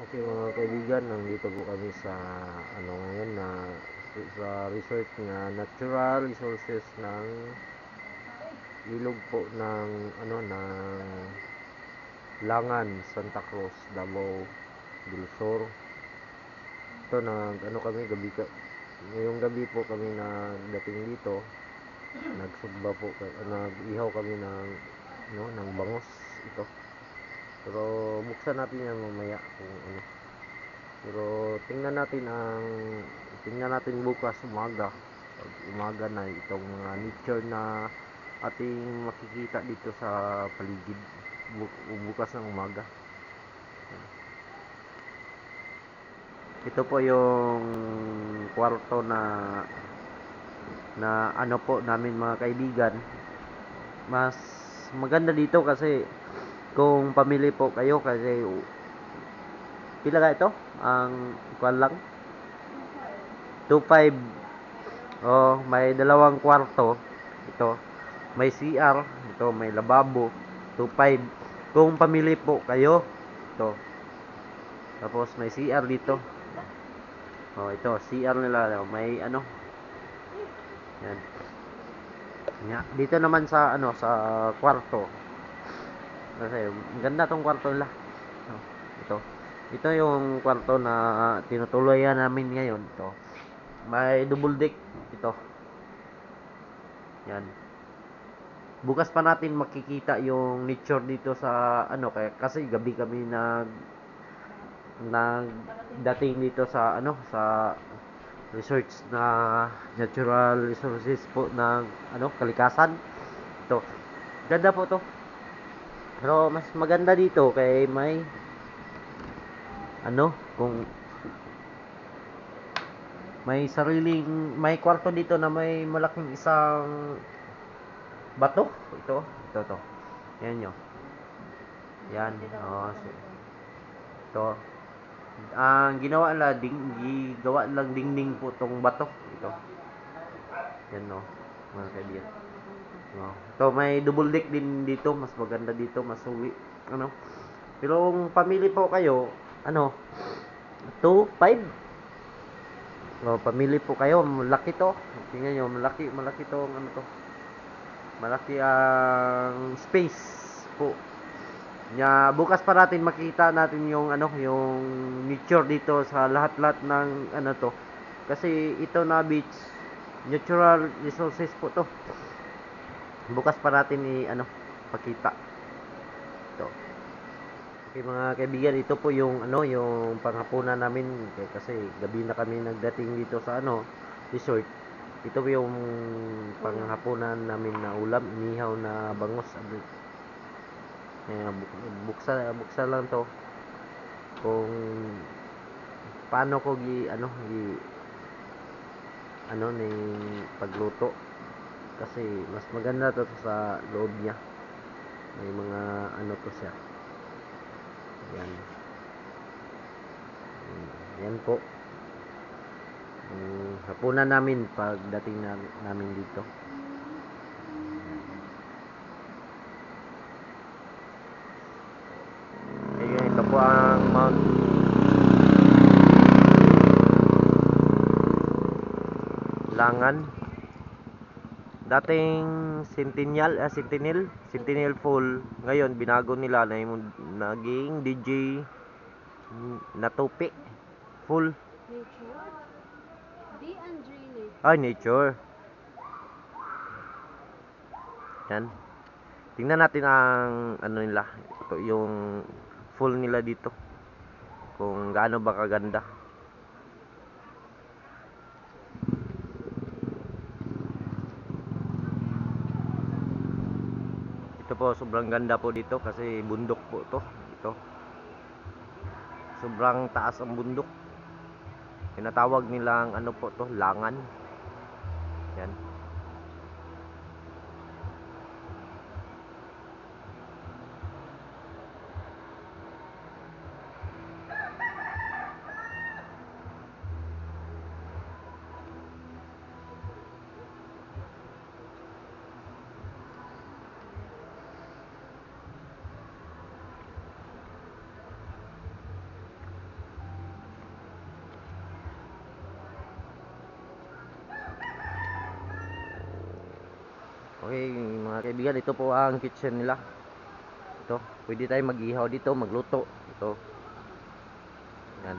Okay mga kaibigan, nandito po kami sa ano ngayon na sa resort nga natural resources ng ilog po ng ano ng Langan, Santa Cruz, Davao del Sur. Ito ano kami ngayong gabi po kami nagdating dito. Nagsugba po nag-ihaw kami ng bangos ito. Pero buksan natin yan mamaya kung ano. Pero tingnan natin bukas umaga. Pag umaga na itong mga nature na ating makikita dito sa paligid bukas ng umaga. Ito po yung kwarto na ano po namin mga kaibigan. Mas maganda dito kasi kung pamili po kayo kasi pila ka ito? Ang kwan lang 2.5. Oh, may dalawang kwarto. Ito, may CR, ito may lababo. 2.5. Kung pamili po kayo, ito. Tapos may CR dito. Oh, ito CR nila, may ano. Yan. Dito naman sa sa kwarto. Kasi ganda tong kwarto nila. Oh, ito. Ito yung kwarto na tinutuloyan namin ngayon. Ito. May double deck ito. Yan. Bukas pa natin makikita yung nature dito sa kasi gabi kami nagdating dito sa sa research na natural resources po ng kalikasan. Ito. Ganda po to. Pero mas maganda dito kay may kung may kwarto dito na may malaking isang bato. Ito. Yan yun. Yan. Oh, ito. Ang ginawa lang dingding po tong bato. Ito. Yan no. Mga kaibigan. Oh. Ito may double deck din dito. Mas maganda dito. Mas uwi. Pero kung pamili po kayo, 2.5. Pamili po kayo. Malaki to. Tingnan nyo. Malaki to. To. Malaki ang space po. Bukas pa natin makita natin yung yung nature dito sa lahat-lahat ng to. Kasi ito na beach, natural resources po to. Bukas pa natin pakita. Ito. Okay mga kaibigan, ito po yung yung panghapunan namin kasi gabi na kami nagdating dito sa resort. Ito po yung panghapunan namin na ulam, inihaw na bangos. Buksan lang to kung paano ko ni pagluto kasi mas maganda to sa loob niya. May mga to siya. Yan po. Hapunan namin pagdating namin dito. Ayun, ito po ang Mount Langan. Dating Sentinel Fall. Ngayon binago nila na yung naging DJ Natupi Full. Nature. Yan. Tingnan natin ang nila. Ito yung full nila dito. Kung gaano ba kaganda. Ito po sobrang ganda po dito kasi bundok po to. Ito. Sobrang taas ang bundok. Tinatawag nilang po to, Langan. Yan. Okay, mga kaibigan, ito po ang kitchen nila. Ito, pwede tayo mag-ihaw dito, magluto. Ito. Yan.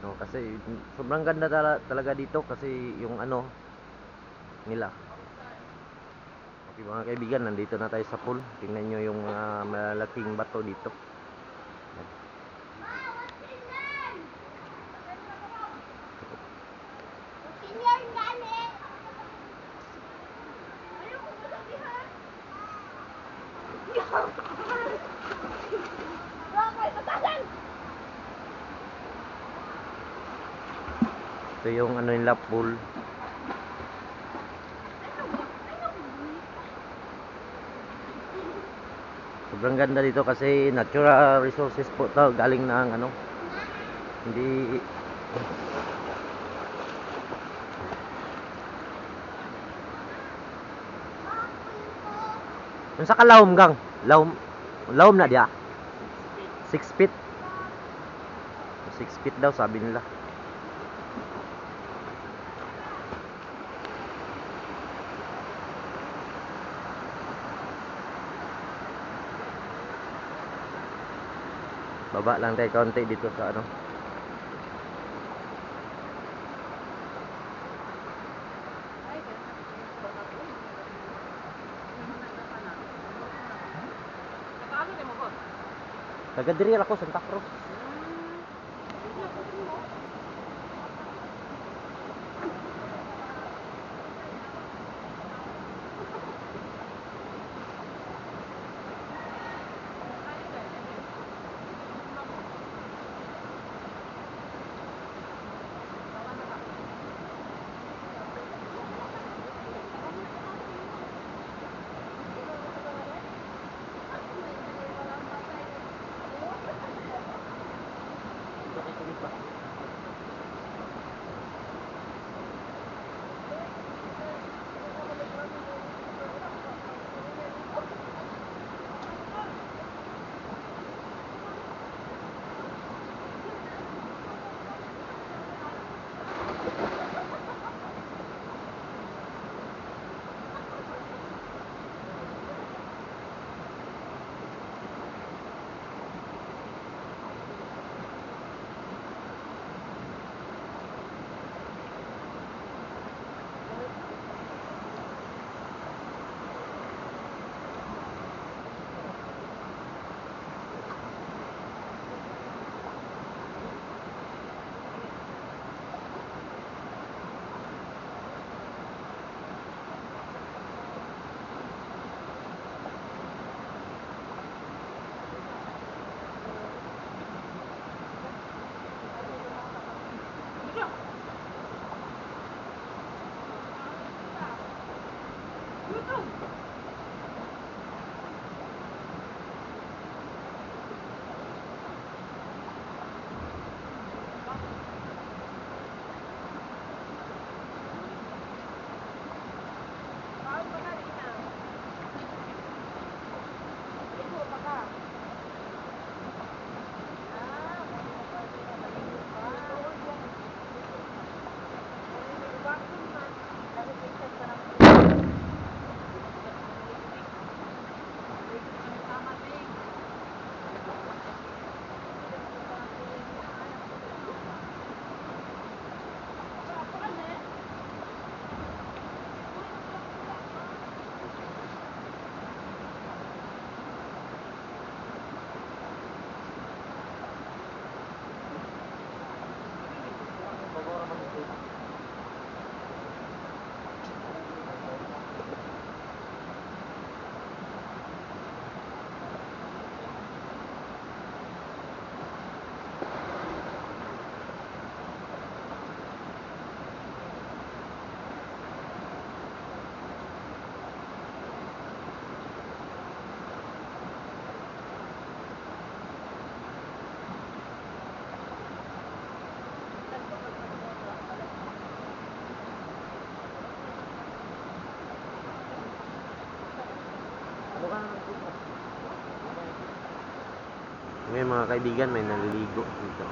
No, kasi sobrang ganda talaga dito kasi yung ano nila. Okay, mga kaibigan, nandito na tayo sa pool. Tingnan nyo yung malaking bato dito. Yan. Ito yung ano nila pool. Sobrang ganda dito kasi natural resources po to, galing ng ano. Hindi Unsa ka lawom gang? Lawom na dia. 6 feet. 6 feet daw sabi nila. Baba lang tayo konti dito sa ano. Taga diri ako Santa Cruz. Ngayon mga kaibigan, may naliligo dito.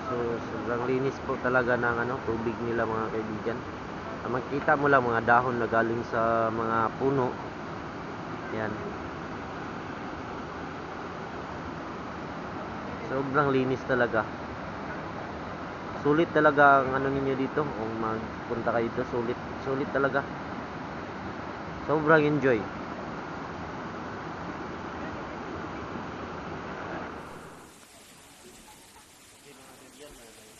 So So, sobrang linis po talaga ng tubig nila mga kaibigan. Makita mo lang mga dahon na galing sa mga puno. Yan. Sobrang linis talaga. Sulit talaga ang ninyo dito. Kung magpunta kayo dito, sulit talaga. Sobrang enjoy.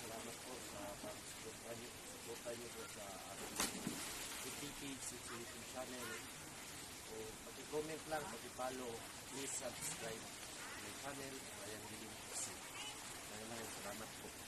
Salamat po sa pag-support niyo po sa ating page, sa YouTube channel. So, paki-comment lang, paki-follow, please subscribe my channel. Ayan, Dilim. Maraming salamat po.